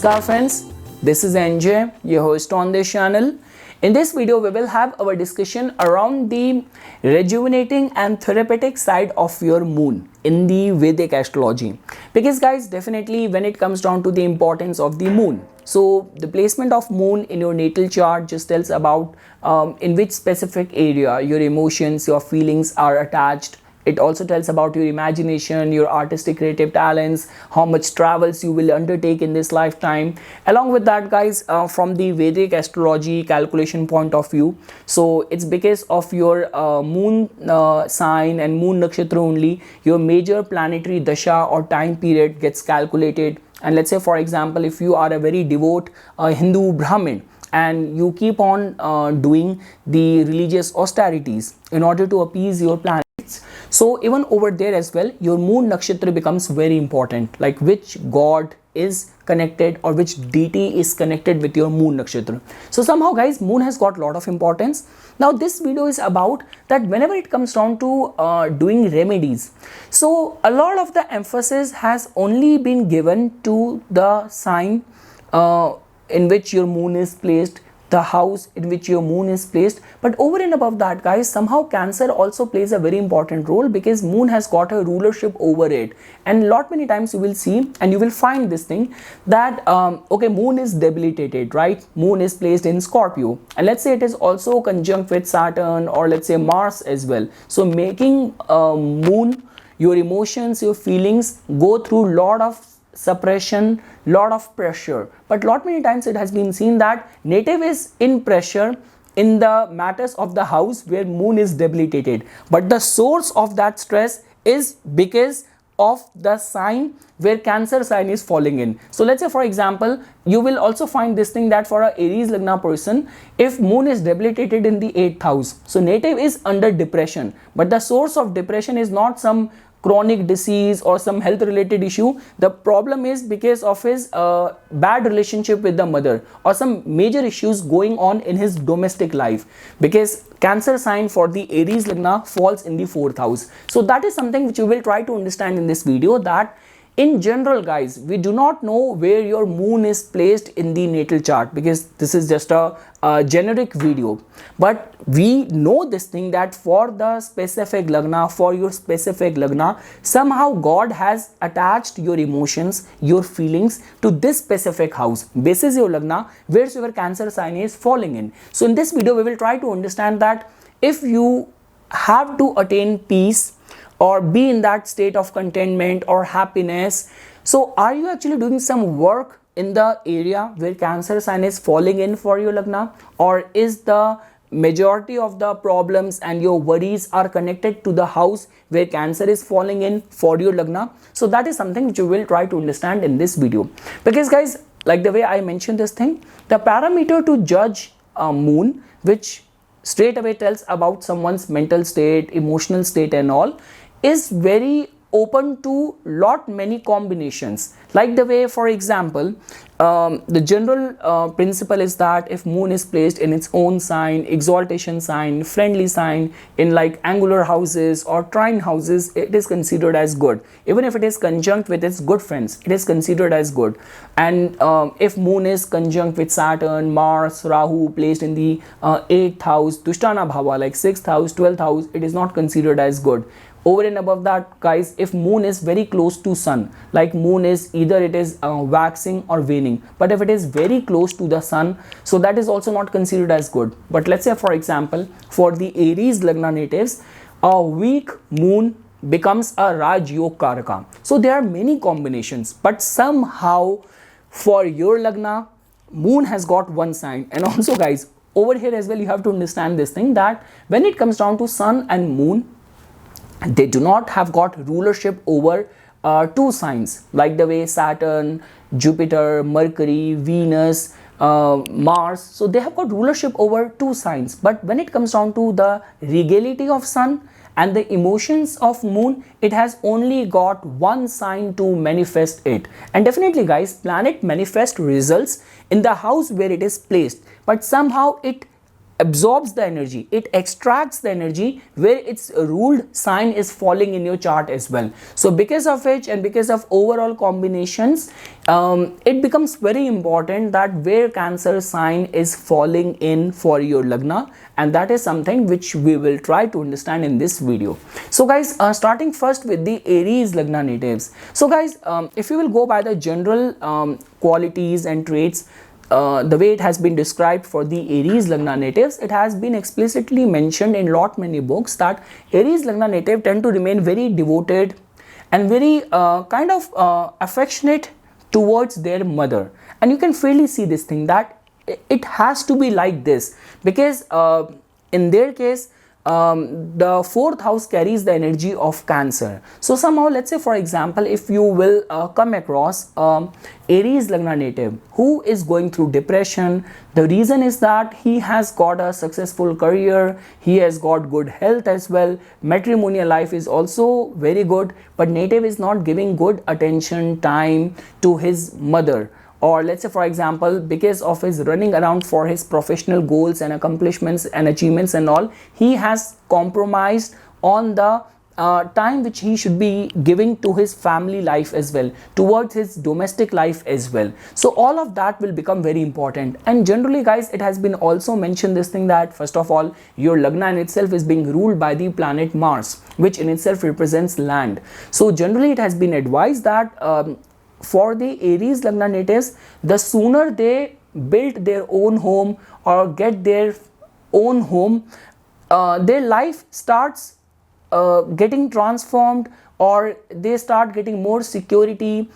Namaskar friends, this is NJ, your host on this channel. In this video, we will have our discussion around the rejuvenating and therapeutic side of your moon in the Vedic astrology. Because guys, definitely when it comes down to the importance of the moon, so the placement of moon in your natal chart just tells about in which specific area your emotions, your feelings are attached. It also tells about your imagination, your artistic creative talents, how much travels you will undertake in this lifetime. Along with that guys, from the Vedic astrology calculation point of view, so it's because of your moon sign and moon nakshatra only, your major planetary dasha or time period gets calculated. And let's say for example, if you are a very devout Hindu Brahmin, and you keep on doing the religious austerities in order to appease your planets, so even over there as well, your moon nakshatra becomes very important, like which god is connected or which deity is connected with your moon nakshatra. So somehow guys, moon has got a lot of importance. Now this video is about that whenever it comes down to doing remedies, so a lot of the emphasis has only been given to the sign in which your moon is placed, the house in which your moon is placed. But over and above that guys, somehow Cancer also plays a very important role because moon has got a rulership over it. And lot many times you will see and you will find this thing that okay, moon is debilitated, right? Moon is placed in Scorpio, and let's say it is also conjunct with Saturn or let's say Mars as well. So making moon, your emotions, your feelings go through lot of suppression, lot of pressure. But lot many times it has been seen that native is in pressure in the matters of the house where moon is debilitated, but the source of that stress is because of the sign where Cancer sign is falling in. So let's say for example, you will also find this thing that for a Aries Lagna person, if moon is debilitated in the 8th house, so native is under depression, but the source of depression is not some chronic disease or some health related issue. The problem is because of his bad relationship with the mother or some major issues going on in his domestic life, because Cancer sign for the Aries Lagna falls in the 4th house. So that is something which you will try to understand in this video, that in general guys, we do not know where your moon is placed in the natal chart because this is just a generic video, but we know this thing that for the specific lagna, for your specific lagna, somehow God has attached your emotions, your feelings to this specific house basis your lagna where your Cancer sign is falling in. So in this video we will try to understand that if you have to attain peace or be in that state of contentment or happiness, so are you actually doing some work in the area where Cancer sign is falling in for your lagna, or is the majority of the problems and your worries are connected to the house where Cancer is falling in for your lagna? So that is something which you will try to understand in this video, because guys, like the way I mentioned this thing, the parameter to judge a moon, which straight away tells about someone's mental state, emotional state and all, is very open to lot many combinations. Like the way for example, the general principle is that if moon is placed in its own sign, exaltation sign, friendly sign, in like angular houses or trine houses, it is considered as good. Even if it is conjunct with its good friends, it is considered as good. And if moon is conjunct with Saturn, Mars, Rahu, placed in the 8th house, Dushtana Bhava, like 6th house, 12th house, it is not considered as good. Over and above that guys, if moon is very close to sun, like moon is either it is waxing or waning, but if it is very close to the sun, so that is also not considered as good. But let's say for example, for the Aries Lagna natives, a weak moon becomes a Raj Yog Karaka. So there are many combinations, but somehow for your Lagna, moon has got one sign. And also guys, over here as well, you have to understand this thing that when it comes down to sun and moon, they do not have got rulership over two signs, like the way Saturn, Jupiter, Mercury, Venus, Mars. So they have got rulership over two signs. But when it comes down to the regality of sun and the emotions of moon, it has only got one sign to manifest it. And definitely guys, planet manifest results in the house where it is placed, but somehow it absorbs the energy, it extracts the energy where its ruled sign is falling in your chart as well. So because of which and because of overall combinations, it becomes very important that where Cancer sign is falling in for your Lagna, and that is something which we will try to understand in this video. So guys, starting first with the Aries Lagna natives. So guys, if you will go by the general qualities and traits, the way it has been described for the Aries Lagna natives, it has been explicitly mentioned in many books that Aries Lagna native tend to remain very devoted and very affectionate towards their mother. And you can fairly see this thing that it has to be like this, because in their case, the fourth house carries the energy of Cancer. So somehow, let's say for example, if you will come across Aries Lagna native who is going through depression, the reason is that he has got a successful career, he has got good health as well, matrimonial life is also very good, but native is not giving good attention, time to his mother. Or let's say for example, because of his running around for his professional goals and accomplishments and achievements and all, he has compromised on the time which he should be giving to his family life as well, towards his domestic life as well. So all of that will become very important. And generally guys, it has been also mentioned this thing that first of all, your Lagna in itself is being ruled by the planet Mars, which in itself represents land. So generally it has been advised that for the Aries Lagna natives, the sooner they build their own home or get their own home, their life starts getting transformed, or they start getting more security,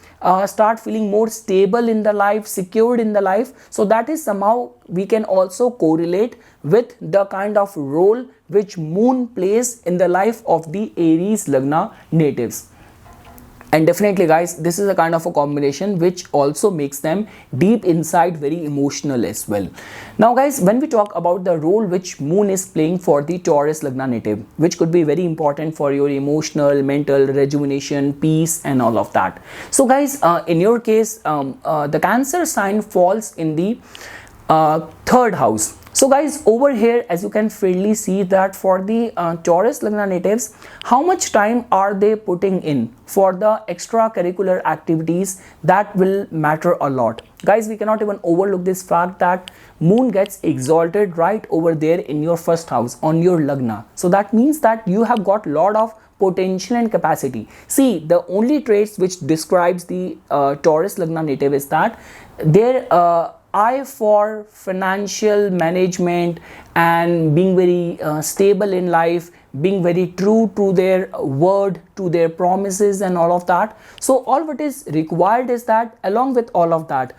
start feeling more stable in the life, secured in the life. So that is somehow we can also correlate with the kind of role which moon plays in the life of the Aries Lagna natives. And definitely guys, this is a kind of a combination which also makes them deep inside very emotional as well. Now guys, when we talk about the role which moon is playing for the Taurus Lagna native, which could be very important for your emotional, mental rejuvenation, peace and all of that. So guys, in your case, the Cancer sign falls in the third house. So guys, over here as you can fairly see that for the Taurus Lagna natives, how much time are they putting in for the extracurricular activities, that will matter a lot. Guys, we cannot even overlook this fact that moon gets exalted right over there in your first house on your Lagna. So that means that you have got lot of potential and capacity. See, the only traits which describes the Taurus Lagna native is that their eye for financial management and being very stable in life, being very true to their word, to their promises and all of that. So all what is required is that along with all of that,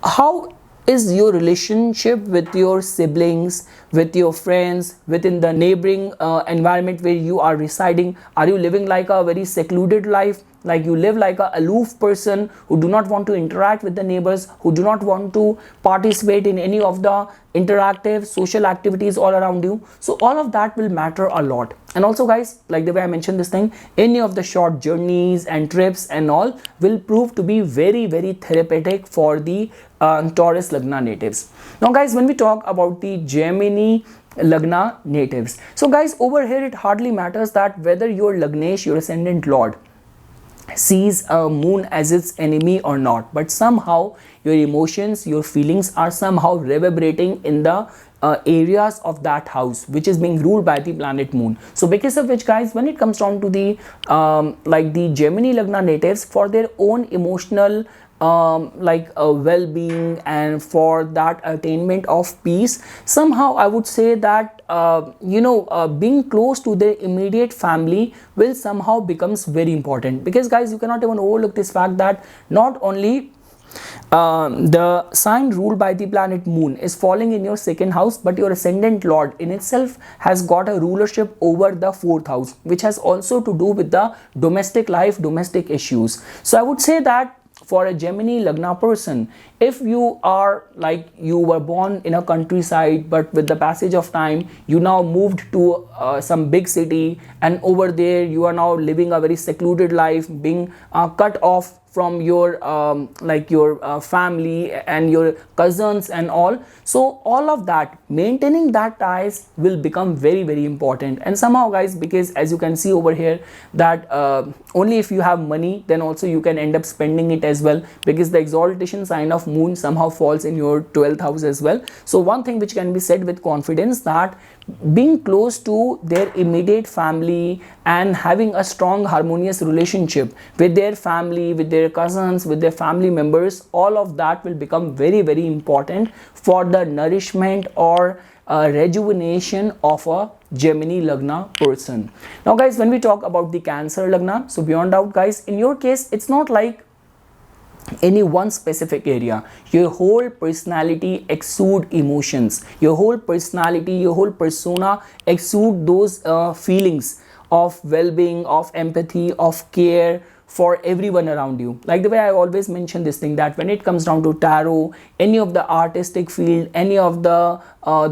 how is your relationship with your siblings, with your friends, within the neighboring environment where you are residing? Are you living like a very secluded life, like you live like a aloof person who do not want to interact with the neighbors, who do not want to participate in any of the interactive social activities all around you? So all of that will matter a lot. And also guys, like the way I mentioned this thing, any of the short journeys and trips and all will prove to be very therapeutic for the Taurus Lagna natives. Now guys, when we talk about the Gemini Lagna natives, so guys, over here it hardly matters that whether your Lagnesh, your ascendant lord, sees a moon as its enemy or not, but somehow your emotions, your feelings are somehow reverberating in the areas of that house which is being ruled by the planet moon. So because of which guys, when it comes down to the like the Gemini Lagna natives, for their own emotional well-being and for that attainment of peace, somehow I would say that being close to their immediate family will somehow becomes very important. Because guys, you cannot even overlook this fact that not only the sign ruled by the planet moon is falling in your second house, but your ascendant lord in itself has got a rulership over the fourth house, which has also to do with the domestic life, domestic issues. So I would say that for a Gemini Lagna person, if you are like you were born in a countryside, but with the passage of time you now moved to some big city, and over there you are now living a very secluded life, being cut off from your like your family and your cousins and all. So all of that, maintaining that ties will become very, very important. And somehow guys, because as you can see over here that only if you have money, then also you can end up spending it as well, because the exaltation sign of moon somehow falls in your 12th house as well. So one thing which can be said with confidence, that being close to their immediate family and having a strong harmonious relationship with their family, with their cousins, with their family members, all of that will become very, very important for the nourishment or rejuvenation of a Gemini Lagna person. Now guys, when we talk about the Cancer Lagna, so beyond doubt guys, in your case it's not like any one specific area. Your whole personality exude emotions, your whole personality, your whole persona exude those feelings of well-being, of empathy, of care for everyone around you. Like the way I always mention this thing, that when it comes down to tarot, any of the artistic field, any of the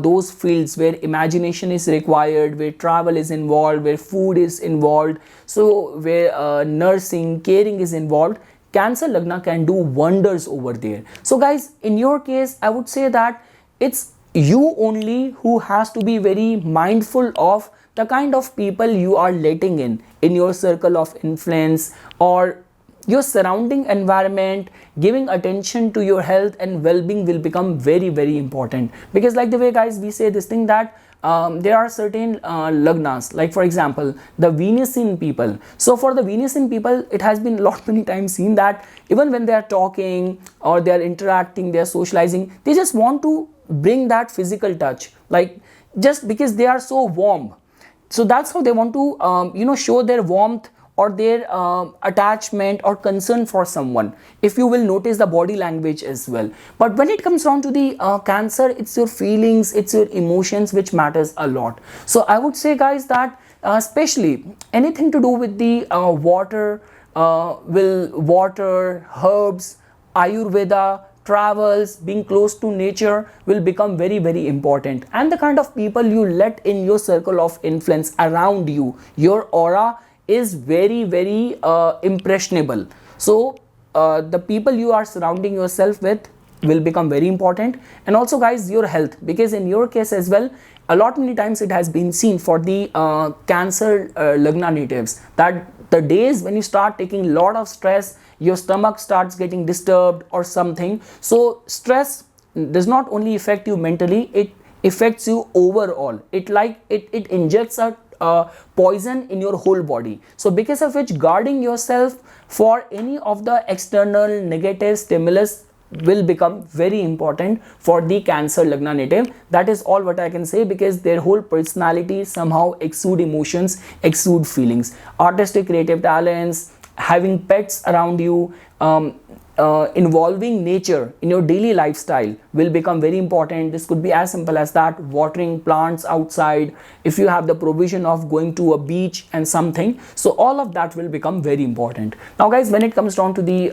those fields where imagination is required, where travel is involved, where food is involved, so where nursing, caring is involved, Cancer Lagna can do wonders over there. So guys, in your case, I would say that it's you only who has to be very mindful of the kind of people you are letting in your circle of influence or your surrounding environment. Giving attention to your health and well-being will become very, very important, because like the way guys we say this thing, that there are certain lagnas, like for example the Venusian people. So for the Venusian people, it has been many times seen that even when they are talking or they are interacting, they are socializing, they just want to bring that physical touch, like just because they are so warm. So that's how they want to show their warmth or their attachment or concern for someone, if you will notice the body language as well. But when it comes down to the Cancer, it's your feelings, it's your emotions which matters a lot. So I would say guys that especially anything to do with the water, herbs, Ayurveda, travels, being close to nature will become very, very important. And the kind of people you let in your circle of influence around you, your aura is very, very impressionable. So the people you are surrounding yourself with will become very important. And also guys, your health, because in your case as well, many times it has been seen for the Cancer Lagna natives, that the days when you start taking a lot of stress, your stomach starts getting disturbed or something. So stress does not only affect you mentally, it affects you overall. It injects a poison in your whole body. So because of which, guarding yourself for any of the external negative stimulus will become very important for the Cancer Lagna native. That is all what I can say, because their whole personality somehow exude emotions, exude feelings. Artistic, creative talents, having pets around you, involving nature in your daily lifestyle will become very important. This could be as simple as that, watering plants outside, if you have the provision of going to a beach and something. So all of that will become very important. Now guys, when it comes down to the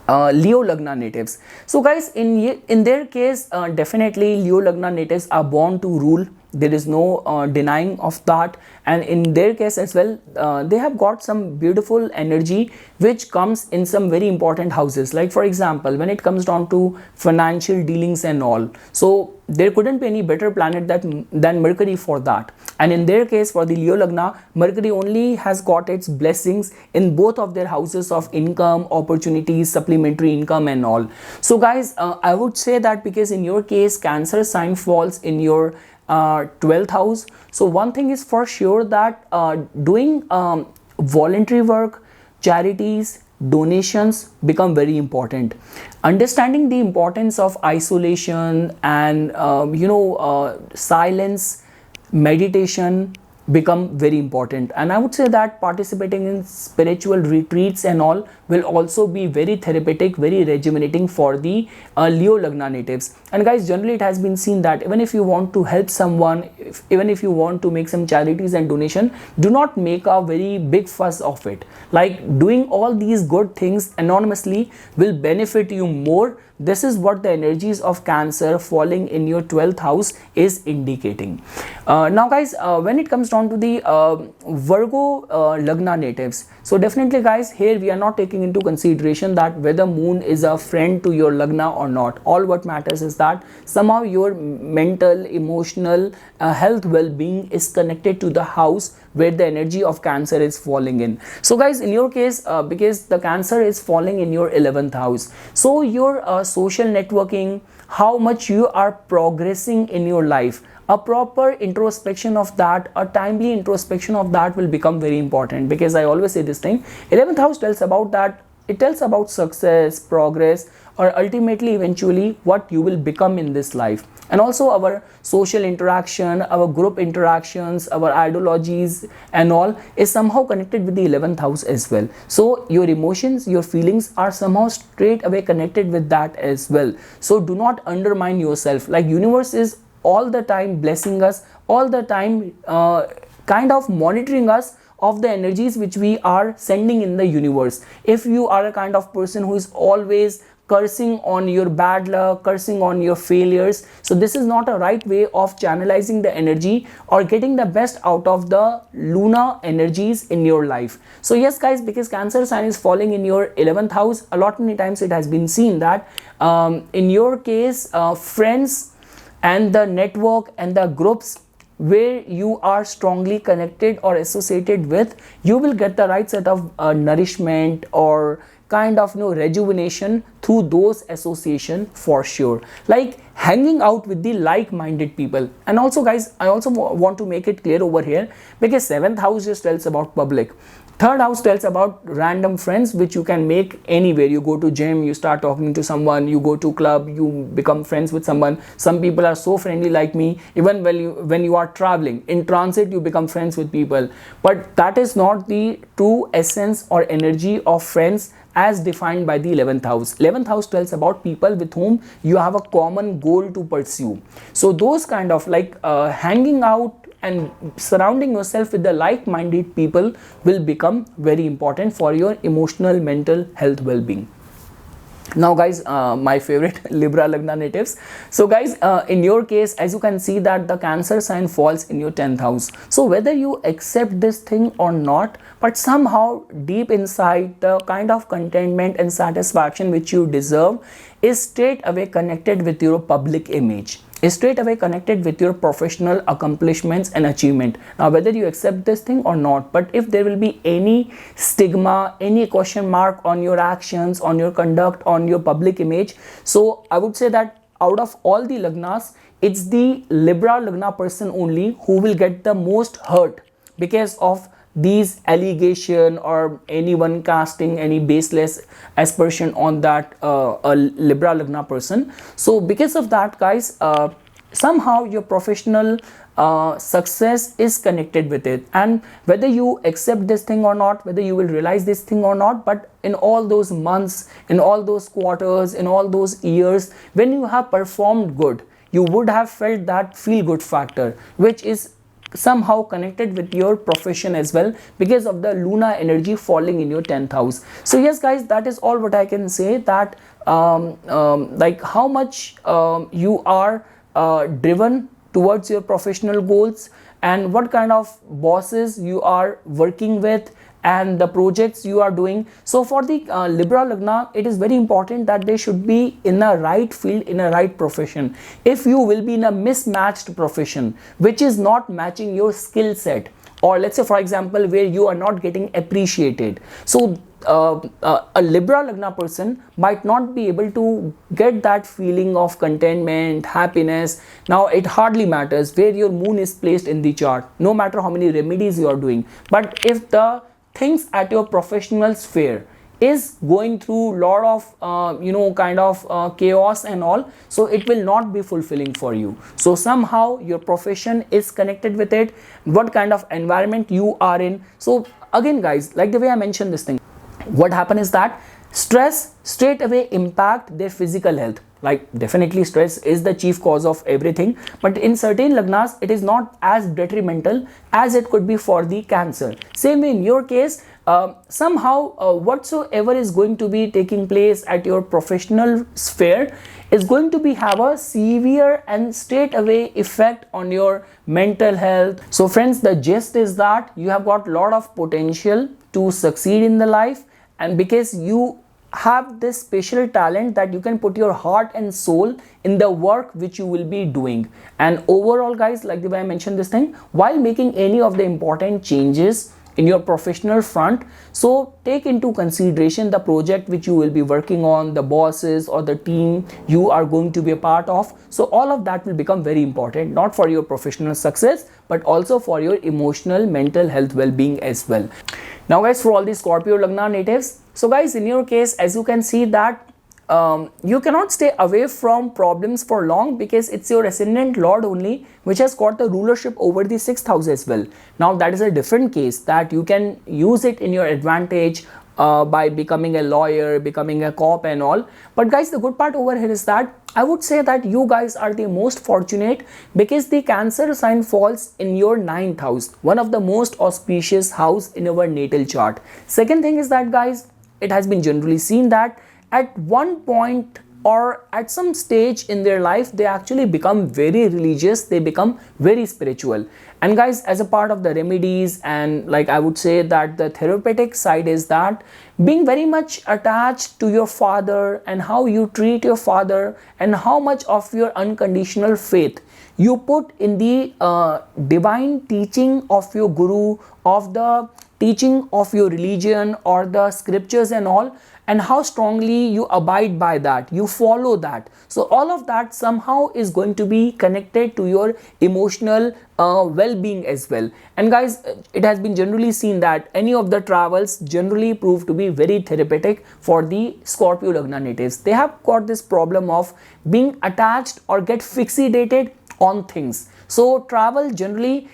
Leo Lagna natives, so guys, in their case, definitely Leo Lagna natives are born to rule. There is no denying of that. And in their case as well, they have got some beautiful energy which comes in some very important houses. Like for example, when it comes down to financial dealings and all, so there couldn't be any better planet than Mercury for that. And in their case, for the Leo Lagna, Mercury only has got its blessings in both of their houses of income, opportunities, supplementary income and all. So guys, I would say that because in your case, Cancer sign falls in your 12th house. So one thing is for sure, that doing voluntary work, charities, donations become very important. Understanding the importance of isolation and silence, meditation become very important. And I would say that participating in spiritual retreats and all will also be very therapeutic, very rejuvenating for the Leo Lagna natives. And guys, generally it has been seen that even if you want to help someone, even if you want to make some charities and donation, do not make a very big fuss of it. Like doing all these good things anonymously will benefit you more this is what the energies of Cancer falling in your 12th house is indicating. Now guys, when it comes down to the Virgo Lagna natives, so definitely guys, here we are not taking into consideration that whether moon is a friend to your Lagna or not. All what matters is that somehow your mental, emotional health well-being is connected to the house where the energy of Cancer is falling in. So guys, in your case, because the Cancer is falling in your 11th house, so your social networking, how much you are progressing in your life, a proper introspection of that, a timely introspection of that will become very important. Because I always say this thing, 11th house tells about that, it tells about success, progress, or ultimately eventually what you will become in this life. And also our social interaction, our group interactions, our ideologies and all is somehow connected with the 11th house as well. So your emotions, your feelings are somehow straight away connected with that as well. So do not undermine yourself. Like universe is all the time blessing us, all the time kind of monitoring us of the energies which we are sending in the universe. If you are a kind of person who is always cursing on your bad luck, cursing on your failures, so this is not a right way of channelizing the energy or getting the best out of the lunar energies in your life. So yes guys, because Cancer sign is falling in your 11th house, a lot many times it has been seen that in your case, friends and the network and the groups where you are strongly connected or associated with, you will get the right set of nourishment or kind of rejuvenation through those association for sure. Like hanging out with the like-minded people. And also guys, I also want to make it clear over here, because 7th house just tells about public. 3rd house tells about random friends which you can make anywhere. You go to gym, you start talking to someone, you go to club, you become friends with someone. Some people are so friendly like me. Even when you are traveling in transit, you become friends with people. But that is not the true essence or energy of friends as defined by the 11th house. 11th house tells about people with whom you have a common goal to pursue. So those kind of like hanging out and surrounding yourself with the like-minded people will become very important for your emotional, mental health well-being. Now guys, my favorite Libra Lagna natives. So guys, in your case, as you can see that the Cancer sign falls in your 10th house. So whether you accept this thing or not, but somehow deep inside, the kind of contentment and satisfaction which you deserve is straight away connected with your public image, is straight away connected with your professional accomplishments and achievement. Now whether you accept this thing or not, but if there will be any stigma, any question mark on your actions, on your conduct, on your public image, so I would say that out of all the Lagnas, it's the Libra Lagna person only who will get the most hurt because of these allegation or anyone casting any baseless aspersion on that a Libra Lagna person. So because of that guys, somehow your professional success is connected with it, and whether you accept this thing or not, whether you will realize this thing or not, but in all those months, in all those quarters, in all those years when you have performed good, you would have felt that feel good factor which is somehow connected with your profession as well because of the lunar energy falling in your 10th house. So yes guys, that is all what I can say, that like how much you are driven towards your professional goals and what kind of bosses you are working with and the projects you are doing. So for the Libra Lagna, it is very important that they should be in a right field, in a right profession. If you will be in a mismatched profession which is not matching your skill set, or let's say for example where you are not getting appreciated, so a Libra Lagna person might not be able to get that feeling of contentment, happiness. Now it hardly matters where your moon is placed in the chart, no matter how many remedies you are doing, but if the things at your professional sphere is going through lot of kind of chaos and all, so it will not be fulfilling for you. So somehow your profession is connected with it, what kind of environment you are in. So again guys, like the way I mentioned this thing, what happens is that stress straight away impact their physical health. Like definitely stress is the chief cause of everything, but in certain lagnas it is not as detrimental as it could be for the Cancer. Same in your case, somehow whatsoever is going to be taking place at your professional sphere is going to be have a severe and straight away effect on your mental health. So friends, the gist is that you have got a lot of potential to succeed in the life, and because you have this special talent that you can put your heart and soul in the work which you will be doing. And overall guys, like the way I mentioned this thing, while making any of the important changes in your professional front, so take into consideration the project which you will be working on, the bosses or the team you are going to be a part of. So all of that will become very important, not for your professional success but also for your emotional mental health well-being as well. Now guys, for all the Scorpio Lagna natives, so guys, in your case, as you can see that you cannot stay away from problems for long, because it's your ascendant lord only which has got the rulership over the 6th house as well. Now that is a different case that you can use it in your advantage by becoming a lawyer, becoming a cop and all. But guys, the good part over here is that I would say that you guys are the most fortunate, because the Cancer sign falls in your 9th house, one of the most auspicious house in our natal chart. Second thing is that guys, it has been generally seen that at one point or at some stage in their life they actually become very religious, they become very spiritual. And guys, as a part of the remedies and like I would say that the therapeutic side is that being very much attached to your father and how you treat your father and how much of your unconditional faith you put in the divine teaching of your guru, of the teaching of your religion or the scriptures and all, and how strongly you abide by that, you follow that. So all of that somehow is going to be connected to your emotional well-being as well. And guys, it has been generally seen that any of the travels generally prove to be very therapeutic for the Scorpio Lagna natives. They have got this problem of being attached or get fixated on things. So travel generally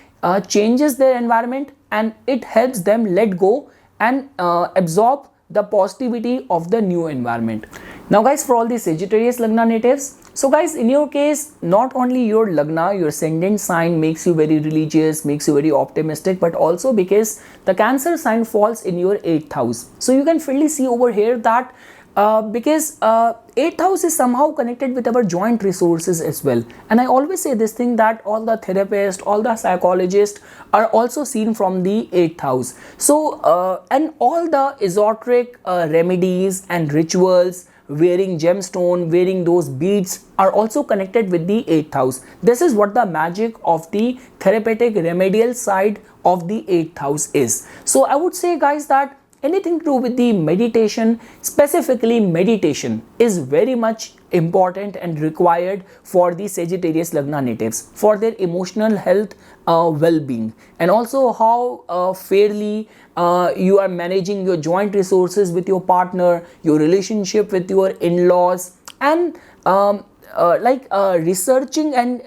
changes their environment and it helps them let go and absorb the positivity of the new environment. Now guys, for all the Sagittarius Lagna natives, so guys, in your case, not only your Lagna, your ascendant sign makes you very religious, makes you very optimistic, but also because the Cancer sign falls in your 8th house. So you can fairly see over here that because 8th house is somehow connected with our joint resources as well. And I always say this thing that all the therapists, all the psychologists are also seen from the 8th house. So and all the esoteric remedies and rituals, wearing gemstone, wearing those beads are also connected with the 8th house. This is what the magic of the therapeutic remedial side of the 8th house is. So I would say guys that anything to do with the meditation, specifically meditation, is very much important and required for the Sagittarius Lagna natives for their emotional health well-being, and also how fairly you are managing your joint resources with your partner, your relationship with your in-laws, and researching and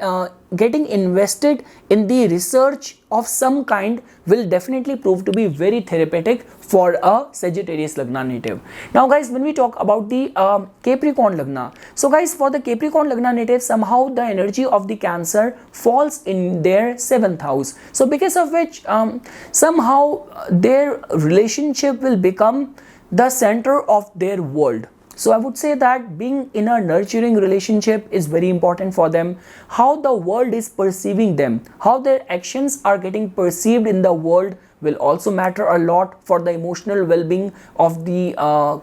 getting invested in the research of some kind will definitely prove to be very therapeutic for a Sagittarius Lagna native. Now guys, when we talk about the Capricorn Lagna, so guys, for the Capricorn Lagna native, somehow the energy of the Cancer falls in their 7th house. So because of which somehow their relationship will become the center of their world. So I would say that being in a nurturing relationship is very important for them. How the world is perceiving them, how their actions are getting perceived in the world will also matter a lot for the emotional well-being of the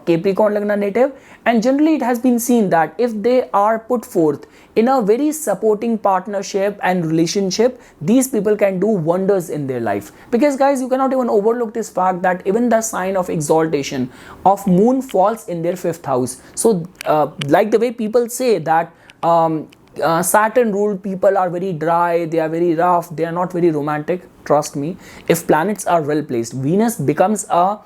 Capricorn Lagna native. And generally it has been seen that if they are put forth in a very supporting partnership and relationship, these people can do wonders in their life. Because guys, you cannot even overlook this fact that even the sign of exaltation of moon falls in their 5th house. So like the way people say that Saturn ruled people are very dry, they are very rough, they are not very romantic. Trust me, if planets are well placed, Venus becomes a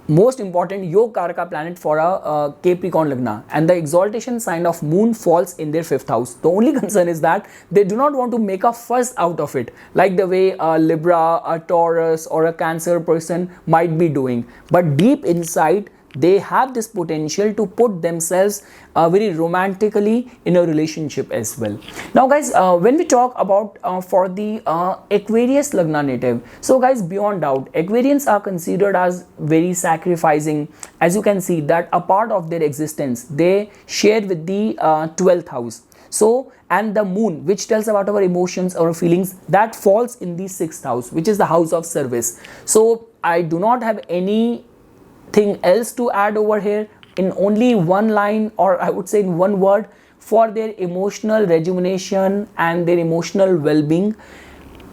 most important Yoga Karaka planet for a Capricorn Lagna, and the exaltation sign of moon falls in their 5th house. The only concern is that they do not want to make a fuss out of it, like the way a Libra, a Taurus or a Cancer person might be doing. But deep inside, they have this potential to put themselves very romantically in a relationship as well. Now guys, when we talk about for the Aquarius Lagna native, so guys, beyond doubt, Aquarians are considered as very sacrificing. As you can see that a part of their existence they share with the 12th house. So, and the moon, which tells about our emotions, our feelings, that falls in the 6th house, which is the house of service. So I do not have anything else to add over here. In only one line, or I would say in one word, for their emotional rejuvenation and their emotional well-being,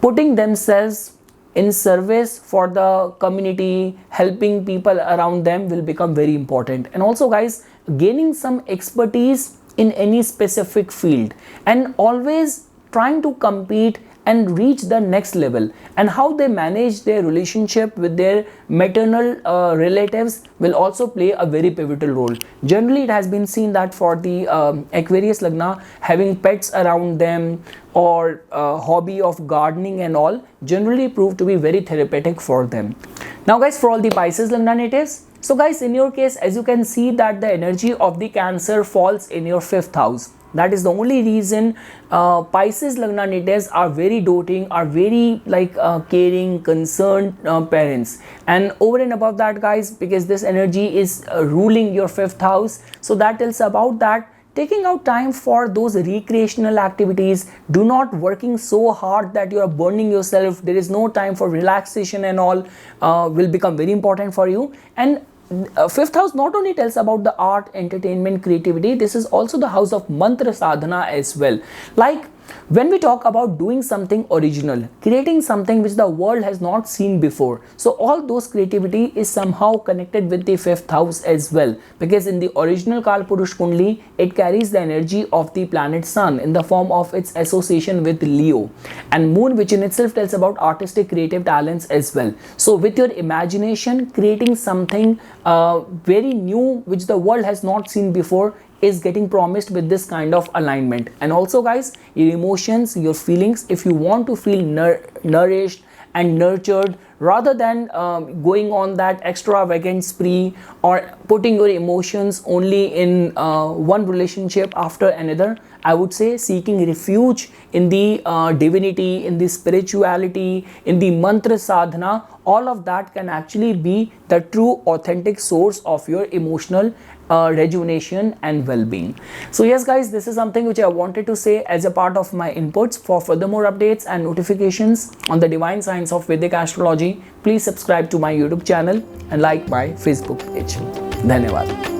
putting themselves in service for the community, helping people around them will become very important. And also guys, gaining some expertise in any specific field and always trying to compete and reach the next level, and how they manage their relationship with their maternal relatives will also play a very pivotal role. Generally it has been seen that for the Aquarius Lagna, having pets around them or hobby of gardening and all generally prove to be very therapeutic for them. Now guys, for all the Pisces Lagna natives, so guys, in your case, as you can see that the energy of the Cancer falls in your 5th house. That is the only reason Pisces Lagna natives are very doting, are very like caring, concerned parents. And over and above that guys, because this energy is ruling your 5th house, so that tells about that taking out time for those recreational activities. Do not working so hard that you are burning yourself. There is no time for relaxation and all will become very important for you. And 5th house not only tells about the art, entertainment, creativity, this is also the house of mantra sadhana as well. Like when we talk about doing something original, creating something which the world has not seen before, so all those creativity is somehow connected with the 5th house as well, because in the original Kalpurush Kundli it carries the energy of the planet Sun in the form of its association with Leo, and Moon, which in itself tells about artistic creative talents as well. So with your imagination, creating something very new which the world has not seen before is getting promised with this kind of alignment. And also guys, your emotions, your feelings, if you want to feel nourished and nurtured rather than going on that extravagant spree or putting your emotions only in one relationship after another, I would say seeking refuge in the divinity, in the spirituality, in the mantra sadhana, all of that can actually be the true authentic source of your emotional rejuvenation and well-being. So yes guys, this is something which I wanted to say as a part of my inputs. For further more updates and notifications on the divine science of Vedic astrology, please subscribe to my YouTube channel and like my Facebook page. Dhanyavad.